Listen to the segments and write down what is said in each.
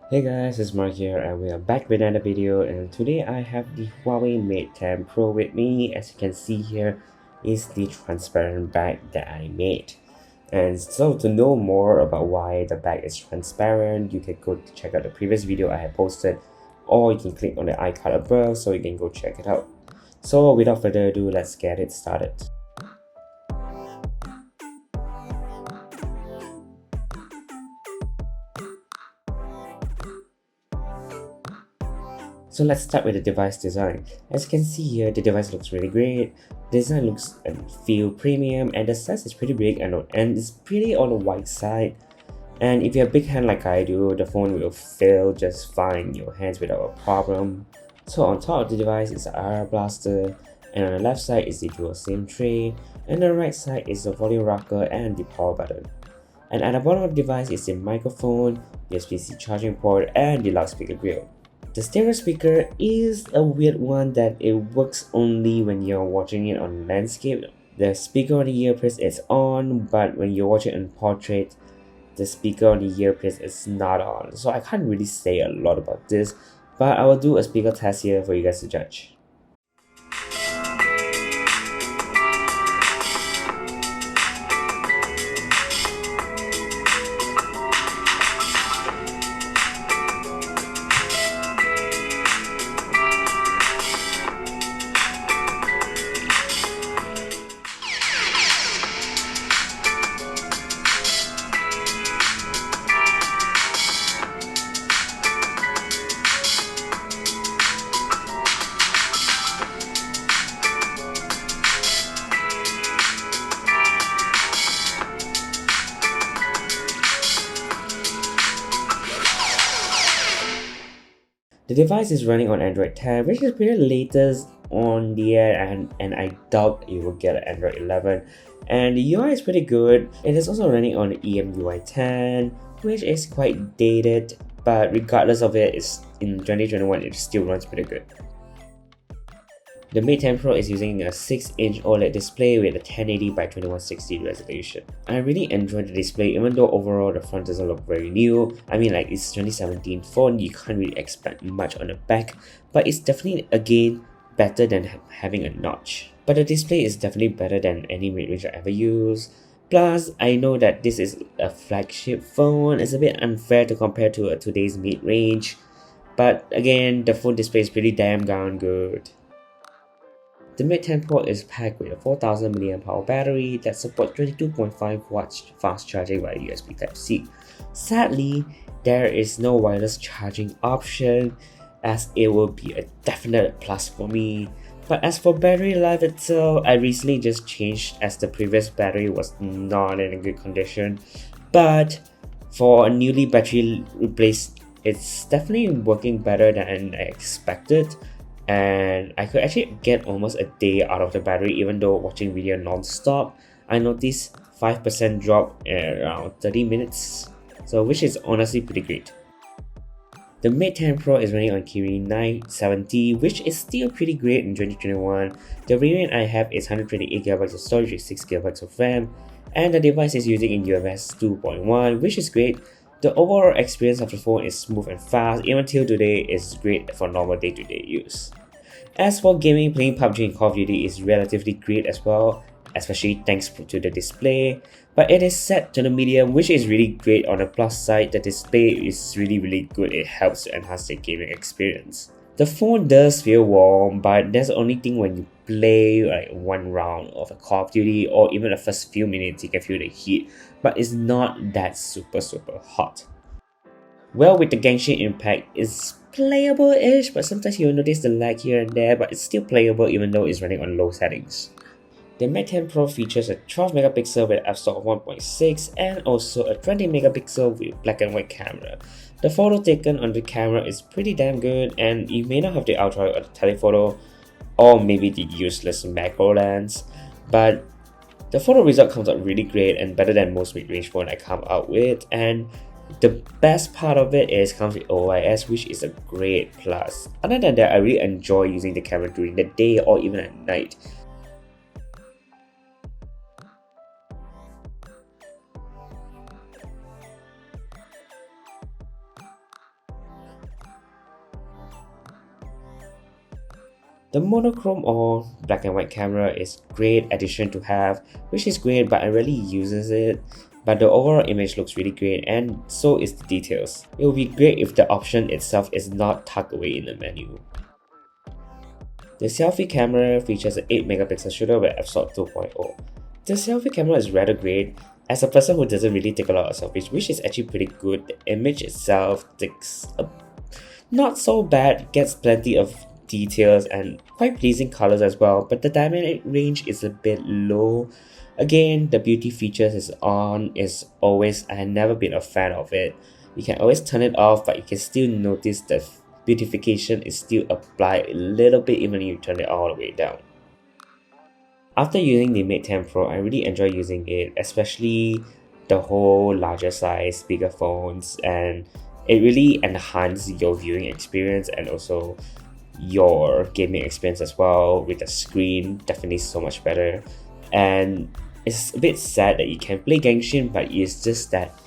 Hey guys, it's Mark here and we are back with another video, and today I have the Huawei Mate 10 Pro with me. As you can see here is the transparent bag that I made. And so to know more about why the bag is transparent, you can go check out the previous video I have posted, or you can click on the icon above so you can go check it out. So without further ado, let's get it started. So let's start with the device design. As you can see here, the device looks really great. The design looks and feel premium, and the size is pretty big and it's pretty on the wide side. And if you have a big hand like I do, the phone will feel just fine in your hands without a problem. So on top of the device is the IR blaster, and on the left side is the dual SIM tray, and on the right side is the volume rocker and the power button. And at the bottom of the device is the microphone, USB-C charging port, and the loudspeaker grill. The stereo speaker is a weird one that it works only when you're watching it on landscape. The speaker on the earpiece is on, but when you're watching on portrait, the speaker on the earpiece is not on. So I can't really say a lot about this, but I will do a speaker test here for you guys to judge. The device is running on Android 10, which is pretty latest on the air, and I doubt it will get an Android 11. And the UI is pretty good. It is also running on EMUI 10, which is quite dated, but regardless of it, it's in 2021 it still runs pretty good. The Mate 10 Pro is using a 6-inch OLED display with a 1080 by 2160 resolution. I really enjoyed the display, even though overall the front doesn't look very new. I mean, like, it's 2017 phone, you can't really expect much on the back, but it's definitely, again, better than having a notch. But the display is definitely better than any mid-range I ever used. Plus, I know that this is a flagship phone. It's a bit unfair to compare to today's mid-range, but again, the phone display is pretty damn darn good. The Mate 10 Pro is packed with a 4000 mAh battery that supports 22.5 watts fast charging via USB Type-C. Sadly, there is no wireless charging option, as it will be a definite plus for me. But as for battery life itself, I recently just changed as the previous battery was not in a good condition. But for a newly battery replaced, it's definitely working better than I expected, and I could actually get almost a day out of the battery even though watching video non-stop. I noticed 5% drop in around 30 minutes, so which is honestly pretty great. The Mate 10 Pro is running on Kirin 970, which is still pretty great in 2021. The variant I have is 128GB of storage with 6GB of RAM, and the device is using in UFS 2.1, which is great. The overall experience of the phone is smooth and fast. Even till today, it's great for normal day-to-day use. As for gaming, playing PUBG and Call of Duty is relatively great as well, especially thanks to the display. But it is set to the medium, which is really great. On the plus side, the display is really good. It helps to enhance the gaming experience. The phone does feel warm, but that's the only thing when you play like one round of a Call of Duty, or even the first few minutes you can feel the heat, but it's not that super hot. Well, with the Genshin Impact, it's playable-ish, but sometimes you'll notice the lag here and there, but it's still playable even though it's running on low settings. The Mate 10 Pro features a 12 megapixel with f-stop of 1.6 and also a 20 megapixel with black and white camera. The photo taken on the camera is pretty damn good, and you may not have the ultra or the telephoto, or maybe the useless macro lens, but the photo result comes out really great and better than most mid-range phone I come out with. And the best part of it is comes with OIS, which is a great plus. Other than that, I really enjoy using the camera during the day or even at night. The monochrome or black and white camera is great addition to have, which is great, but I rarely uses it. But the overall image looks really great, and so is the details. It would be great if the option itself is not tucked away in the menu. The selfie camera features an 8 megapixel shooter with f-stop 2.0. The selfie camera is rather great. As a person who doesn't really take a lot of selfies, which is actually pretty good, the image itself takes a not so bad, gets plenty of details and quite pleasing colors as well, but the dynamic range is a bit low. Again, the beauty features is on is always, I have never been a fan of it. You can always turn it off, but you can still notice the beautification is still applied a little bit even when you turn it all the way down. After using the Mate 10 Pro, I really enjoy using it, especially the whole larger size, bigger phones, and it really enhances your viewing experience and also your gaming experience as well, with the screen definitely so much better. And it's a bit sad that you can play Genshin, but it's just that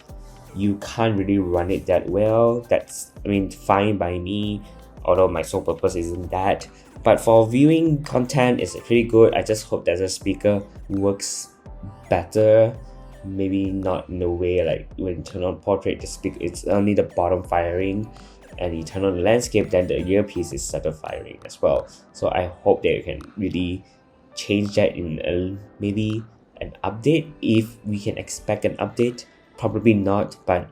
you can't really run it that well. That's, I mean, fine by me, although my sole purpose isn't that. But for viewing content, it's pretty good. I just hope that the speaker works better. Maybe not in a way like when you turn on portrait, the speaker, it's only the bottom firing, and you turn on the landscape, then the earpiece is started firing as well. So I hope that you can really change that in maybe an update, if we can expect an update. Probably not, but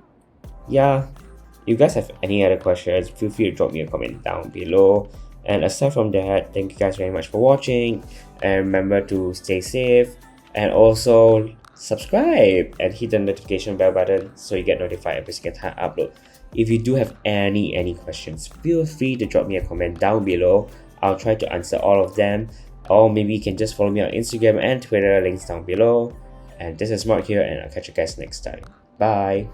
yeah. If you guys have any other questions, feel free to drop me a comment down below. And aside from that, thank you guys very much for watching, and remember to stay safe, and also subscribe and hit the notification bell button so you get notified every single time I upload. If you do have any questions, feel free to drop me a comment down below. I'll try to answer all of them, or maybe you can just follow me on Instagram and Twitter, links down below. And this is Mark here, and I'll catch you guys next time. Bye.